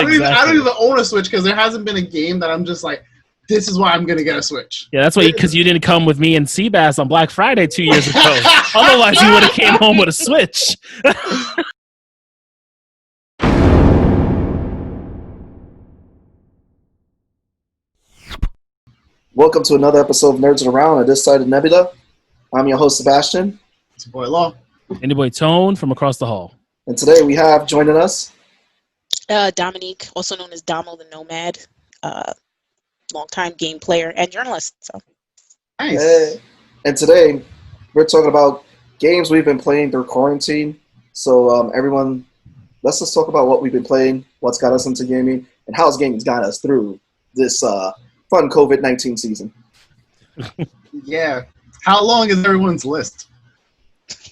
I don't even own a Switch because there hasn't been a game that I'm just like, this is why I'm gonna get a Switch. Yeah, that's why because you didn't come with me and Seabass on Black Friday 2 years ago. Otherwise, you would have came home with a Switch. Welcome to another episode of Nerds Around on this side of Nebula. I'm your host, Sebastian. It's your boy Law. And your boy Tone from across the hall. And today we have joining us Dominique, also known as Domo the Nomad, longtime game player and journalist. So Nice. Hey. And today we're talking about games we've been playing through quarantine. So everyone, let's just talk about what we've been playing, what's got us into gaming, and how's gaming's got us through this fun COVID-19 season. Yeah. How long is everyone's list?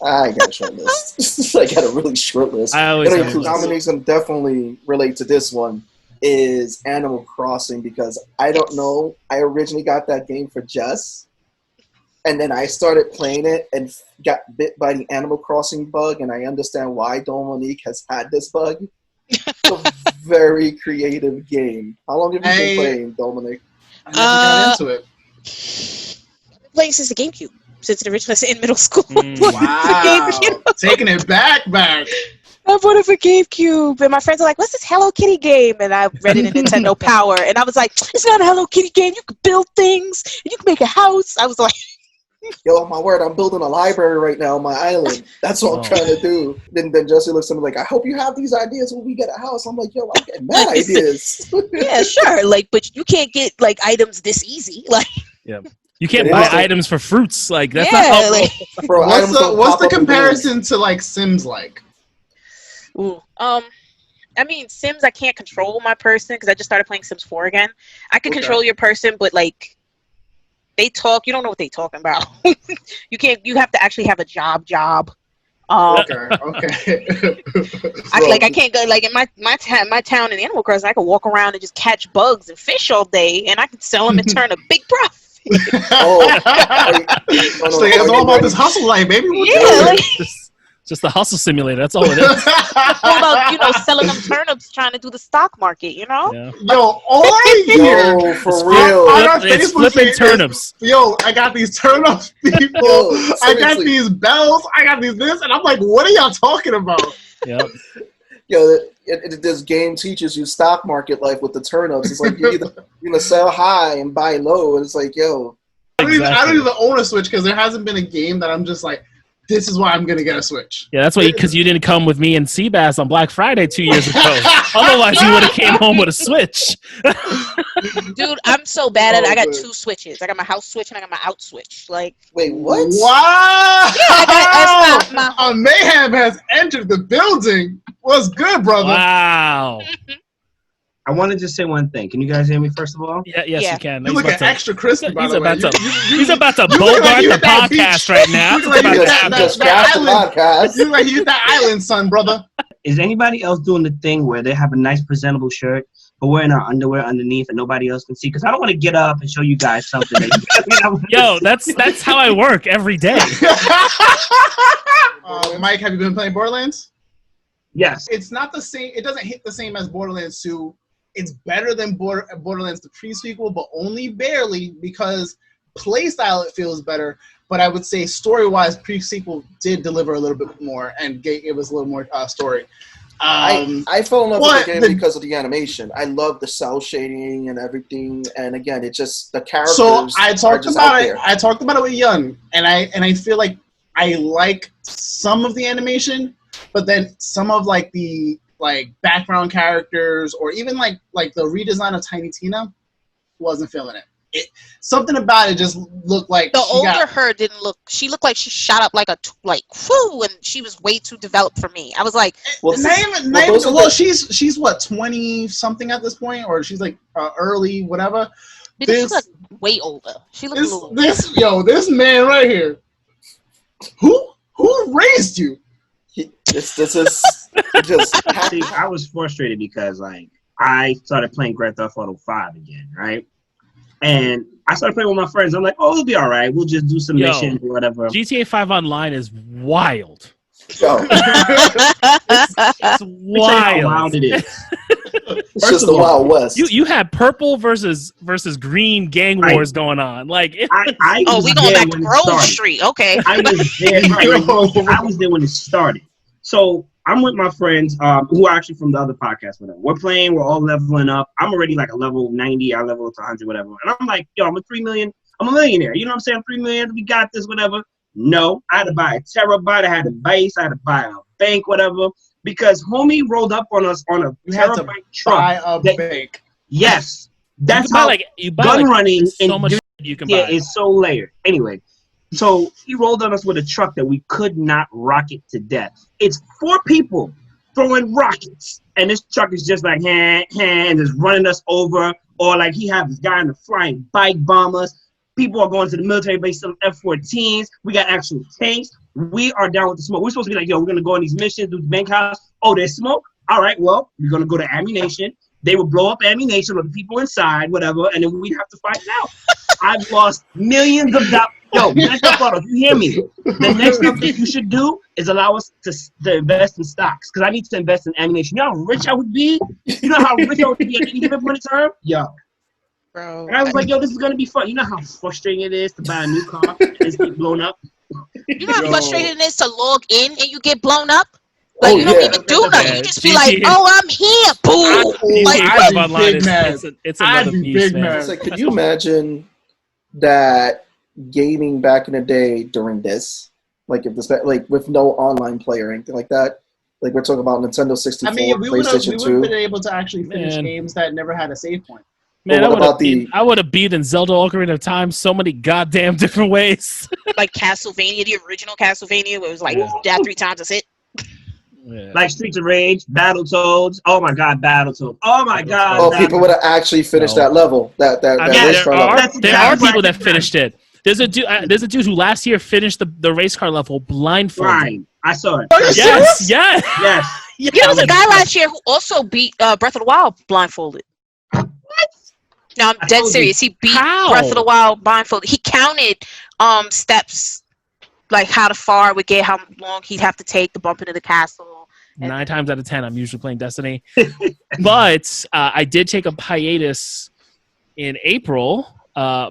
I got a short list. I got a really short list. I always have a list. Dominique's going to definitely relate to this one is Animal Crossing because I don't know. I originally got that game for Jess, and then I started playing it and got bit by the Animal Crossing bug, and I understand why Dominique has had this bug. It's a very creative game. How long have you been playing, Dominique? I never got into it. I've been playing since the GameCube, since it originally was in middle school. Wow. Taking it back. I bought it for GameCube, and my friends are like, what's this Hello Kitty game? And I read it in Nintendo Power, and I was like, it's not a Hello Kitty game. You can build things, and you can make a house. I was like, yo, my word, I'm building a library right now on my island. That's what I'm trying to do. Then Jesse looks at me like, I hope you have these ideas when we get a house. I'm like, yo, I'm getting mad ideas. yeah, sure. Like, but you can't get like items this easy. Like, Yeah. You can't buy items for fruits. Like that's not how Bro, what's the comparison to like Sims like? Ooh. I mean, Sims, I can't control my person because I just started playing Sims 4 again. I can control your person, but like they talk, you don't know what they talking about. You have to actually have a job. Okay. I can't go like in my town in Animal Crossing. I could walk around and just catch bugs and fish all day, and I could sell them and turn a big profit. It's all about this hustle life, baby. just the hustle simulator. That's all it is. What about selling them turnips, trying to do the stock market? Yeah. Yo, all I hear, yo, for real, it's flipping turnips. Yo, I got these turnips, people. Yo, I got these bells. I got these this, and I'm like, what are y'all talking about? Yep. Yo, this game teaches you stock market life with the turnips. It's like you're gonna sell high and buy low, and it's like, yo. I don't even own a Switch because there hasn't been a game that I'm just like, this is why I'm gonna get a Switch. Yeah, that's why because you didn't come with me and Seabass on Black Friday 2 years ago. Otherwise, you would have came home with a Switch. Dude, I'm so bad at it. I got two Switches. I got my house Switch and I got my out Switch. Like, wait, what? Wow! Yeah, a mayhem has entered the building. What's good, brother? Wow. I want to just say one thing. Can you guys hear me, first of all? Yes, you can. You look extra crispy, by the way. He's about to bogart the podcast right now. You look like you that island, son, brother. Is anybody else doing the thing where they have a nice presentable shirt, but wearing our underwear underneath and nobody else can see? Because I don't want to get up and show you guys something. Yo, that's how I work every day. Mike, have you been playing Borderlands? Yes. It's not the same. It doesn't hit the same as Borderlands 2. It's better than Borderlands the pre-sequel, but only barely because playstyle it feels better. But I would say story-wise, pre-sequel did deliver a little bit more and gave us a little more story. I fell in love with the game because of the animation. I love the cell shading and everything. And again, it just the characters. So I talked about it. I talked about it with Yun, and I feel like I like some of the animation, but then some of like the background characters or even like the redesign of Tiny Tina wasn't feeling it. Something about it just looked like the older her didn't look. She looked like she shot up and she was way too developed for me. I was like, she's what 20 something at this point, or she's like early whatever. She look way older. She looked this man right here. Who raised you? This is just. See, I was frustrated because I started playing Grand Theft Auto 5 again, right? And I started playing with my friends. I'm like, oh, it'll be all right. We'll just do some missions or whatever. GTA 5 Online is wild. Yo. It's wild. How wild it is. It's just the Wild West. You had purple versus green gang wars going on. Like, we going back to Grove Street. Okay. I was there. I was there when it started. So I'm with my friends who are actually from the other podcast. Whatever. We're playing. We're all leveling up. I'm already like a level 90. I level up to 100, whatever. And I'm like, yo, I'm a millionaire. You know what I'm saying? I'm 3 million. We got this, whatever. No, I had to buy a terabyte. I had a base. I had to buy a bank, whatever. Because homie rolled up on us on a terabyte truck. Buy a bank. Yes, that's how gun running so much you can buy. Yeah, it's so layered. Anyway, so he rolled on us with a truck that we could not rocket to death. It's 4 people throwing rockets, and this truck is just like and is running us over, or like he have this guy in the flying bike bombers. People are going to the military base, some F-14s. We got actual tanks. We are down with the smoke. We're supposed to be like, yo, we're going to go on these missions, do the bank house. Oh, there's smoke? All right, well, we're going to go to ammunition. They would blow up ammunition with the people inside, whatever, and then we'd have to fight it out. I've lost millions of dollars. Yo, next up, if you hear me, the next stuff that you should do is allow us to invest in stocks, because I need to invest in ammunition. You know how rich I would be? You know how rich I would be at any given point in time? Yo. Bro. And I was like, yo, this is going to be fun. You know how frustrating it is to buy a new car and it's get blown up? You know how frustrating it is to log in and you get blown up? Like, you don't even do nothing. You just be like, oh, I'm here. Boom. Like, it's another beast, man. It's like, could you imagine that gaming back in the day during this? Like, if this, like, with no online play or anything like that? Like, we're talking about Nintendo 64, we would PlayStation 2. have been able to actually finish games that never had a save point. Man, I would have beaten Zelda Ocarina of Time so many goddamn different ways. Like Castlevania, the original Castlevania, where it was like, die 3 times, that's it. Yeah. Like Streets of Rage, Battletoads. Oh my God, Battletoads. Oh my God. Oh, people would have actually finished that level. There are people that finished it. There's a dude who last year finished the race car level blindfolded. Right. I saw it. Yes. Yeah, there was a guy last year who also beat Breath of the Wild blindfolded. What? No, I'm dead serious. He beat Breath of the Wild blindfolded. He counted steps, like how far it would get, how long he'd have to take to bump into the castle. 9 times out of 10, I'm usually playing Destiny. But I did take a hiatus in April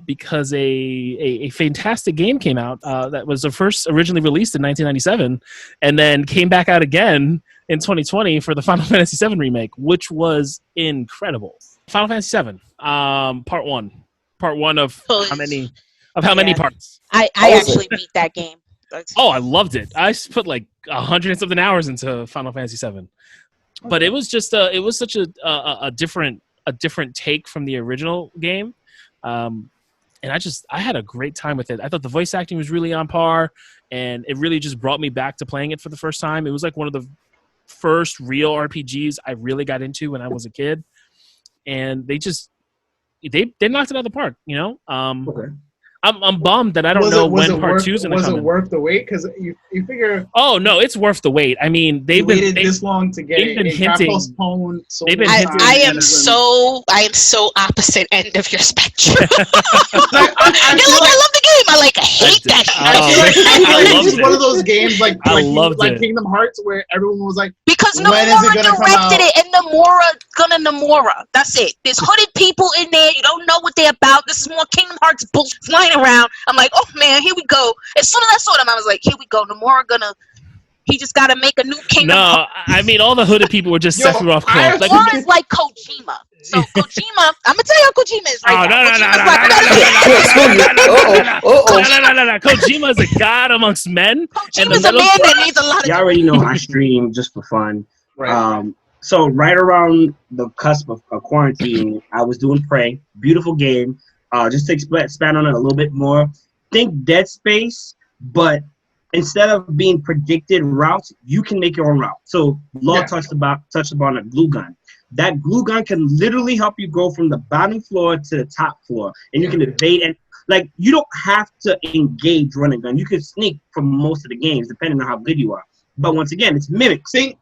because a fantastic game came out that was first originally released in 1997 and then came back out again in 2020 for the Final Fantasy VII Remake, which was incredible. Final Fantasy VII, part one of how many parts? I actually beat that game. Oh, I loved it. I put like 100 and something hours into Final Fantasy VII, but it was just it was such a different take from the original game, and I had a great time with it. I thought the voice acting was really on par, and it really just brought me back to playing it for the first time. It was like one of the first real RPGs I really got into when I was a kid, and they knocked it out of the park. You know. Okay. I'm bummed that I don't know when part 2's going to come. Was it worth the wait? Because you figure. Oh no, it's worth the wait. I mean, they've waited this long to get it. It got postponed. I am so opposite end of your spectrum. I love the game. I hate that shit. I feel like it's one of those games like Kingdom Hearts where everyone was like, because Nomura directed it, and Nomura gonna Nomura. That's it. There's hooded people in there. You don't know what they're about. This is more Kingdom Hearts bullshit flying around. I'm like, oh man, here we go. As soon as I saw them, I was like, here we go. Nomura he just gotta make a new Kingdom Hearts. I mean, all the hooded people were just Sephiroth clones. Or it's like Kojima. So Kojima, I'm gonna tell you how Kojima is right now. No. Kojima's a god amongst men. Kojima's a man that needs a lot of. You already know I stream just for fun. Right. So right around the cusp of quarantine, I was doing Prey. Beautiful game. Just to expand on it a little bit more. Think Dead Space, but instead of being predicted routes, you can make your own route. So Law touched upon a glue gun. That glue gun can literally help you go from the bottom floor to the top floor, and you can evade. And like, you don't have to engage running gun. You can sneak for most of the games, depending on how good you are. But once again, it's mimics. Think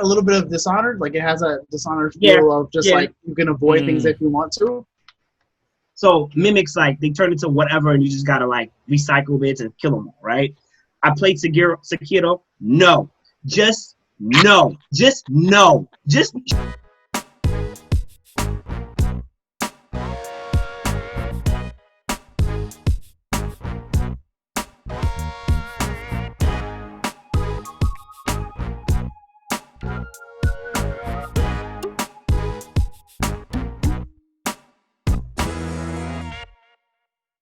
a little bit of Dishonored. Like, it has a Dishonored feel of just like you can avoid things if you want to. So mimics, like, they turn into whatever, and you just gotta like recycle bits and kill them all, right? I played Sekiro. No. Just no.